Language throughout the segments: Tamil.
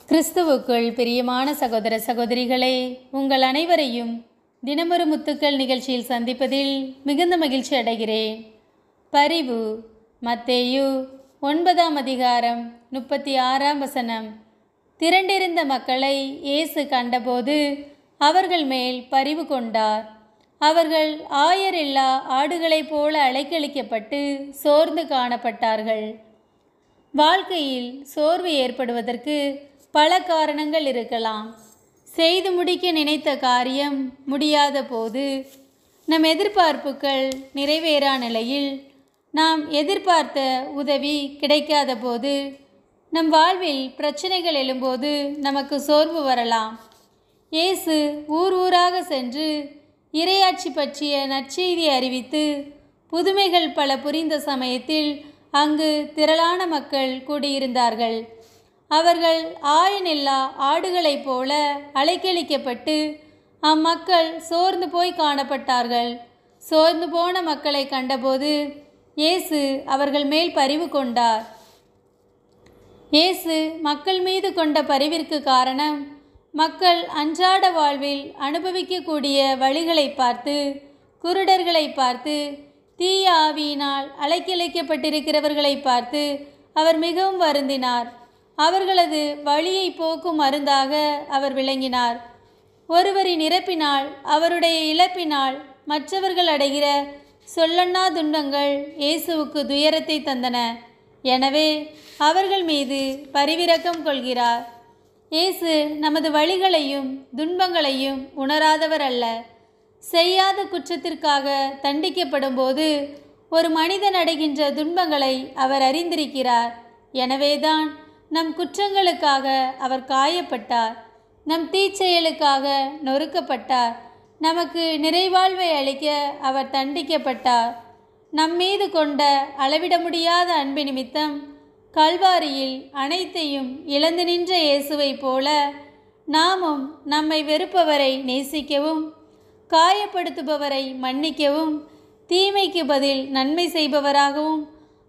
கிறிஸ்துவுக்குள் பிரியமான சகோதர சகோதரிகளே, உங்கள் அனைவரையும் தினமொரு முத்துக்கள் நிகழ்ச்சியில் சந்திப்பதில் மிகுந்த மகிழ்ச்சி அடைகிறேன். பரிவு மத்தேயு 9ஆம் அதிகாரம் 36ஆம் வசனம். திரண்டிருந்த மக்களை இயேசு கண்டபோது அவர்கள் மேல் பரிவு கொண்டார். அவர்கள் ஆயரில்லா ஆடுகளைப் போல அலைக்கழிக்கப்பட்டு சோர்ந்து காணப்பட்டார்கள். வாழ்க்கையில் சோர்வு ஏற்படுவதற்கு பல காரணங்கள் இருக்கலாம். செய்து முடிக்க நினைத்த காரியம் முடியாத போது, நம் எதிர்பார்ப்புகள் நிறைவேறா நிலையில், நாம் எதிர்பார்த்த உதவி கிடைக்காத போது, நம் வாழ்வில் பிரச்சனைகள் எழும்போது நமக்கு சோர்வு வரலாம். இயேசு ஊர் ஊராக சென்று இறையாட்சி பற்றிய நற்செய்தி அறிவித்து புதுமைகள் பல புரிந்த சமயத்தில் அங்கு திரளான மக்கள் கூடியிருந்தார்கள். அவர்கள் ஆயனில்லா ஆடுகளைப் போல அலைக்கழிக்கப்பட்டு அம்மக்கள் சோர்ந்து போய் காணப்பட்டார்கள். சோர்ந்து போன மக்களை கண்டபோது இயேசு அவர்கள் மேல் பரிவு கொண்டார். இயேசு மக்கள் மீது கொண்ட பரிவிற்கு காரணம், மக்கள் அன்றாட வாழ்வில் அனுபவிக்கக்கூடிய வழிகளை பார்த்து, குருடர்களை பார்த்து, தீய ஆவியினால் அலைக்கழிக்கப்பட்டிருக்கிறவர்களை பார்த்து அவர் மிகவும் வருந்தினார். அவர்களது வழியை போக்கும் மருந்தாக அவர் விளங்கினார். ஒருவரின் இறப்பினால், அவருடைய இழப்பினால் மற்றவர்கள் அடைகிற சொல்லொண்ணா துன்பங்கள் இயேசுவுக்கு துயரத்தை தந்தன. எனவே அவர்கள் மீது பரிவிரக்கம் கொள்கிறார். இயேசு நமது வழிகளையும் துன்பங்களையும் உணராதவர் அல்ல. செய்யாத குற்றத்திற்காக தண்டிக்கப்படும் போது ஒரு மனிதன் அடைகின்ற துன்பங்களை அவர் அறிந்திருக்கிறார். எனவேதான் நம் குற்றங்களுக்காக அவர் காயப்பட்டார், நம் தீச்செயலுக்காக நொறுக்கப்பட்டார், நமக்கு நிறைவாழ்வை அளிக்க அவர் தண்டிக்கப்பட்டார். நம்மீது கொண்ட அளவிட முடியாத அன்பு நிமித்தம் கல்வாரியில் அனைத்தையும் இழந்து நின்ற இயேசுவைப் போல நாமும் நம்மை வெறுப்பவரை நேசிக்கவும், காயப்படுத்துபவரை மன்னிக்கவும், தீமைக்கு பதில் நன்மை செய்பவராகவும்,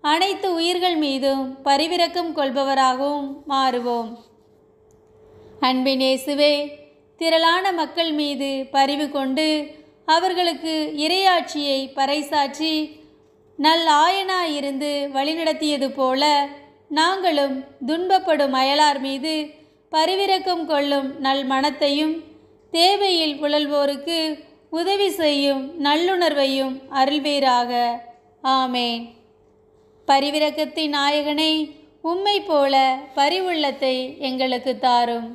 அனைத்து உயிர்கள் மீதும் பரிவிரக்கம் கொள்பவராகவும் மாறுவோம். அன்பின் இயேசுவே, திரளான மக்கள் மீது பரிவு கொண்டு அவர்களுக்கு இறையாட்சியை பறைசாற்றி நல் ஆயனாயிருந்து வழிநடத்தியது போல, நாங்களும் துன்பப்படும் அயலார் மீது பரிவிரக்கம் கொள்ளும் நல் மனத்தையும், தேவையில் உழல்வோருக்கு உதவி செய்யும் நல்லுணர்வையும் அருள்வீராக. ஆமேன். பரிவிரக்கத்தின் நாயகனே, உம்மை போல பரிவுள்ளத்தை எங்களுக்கு தாரும்.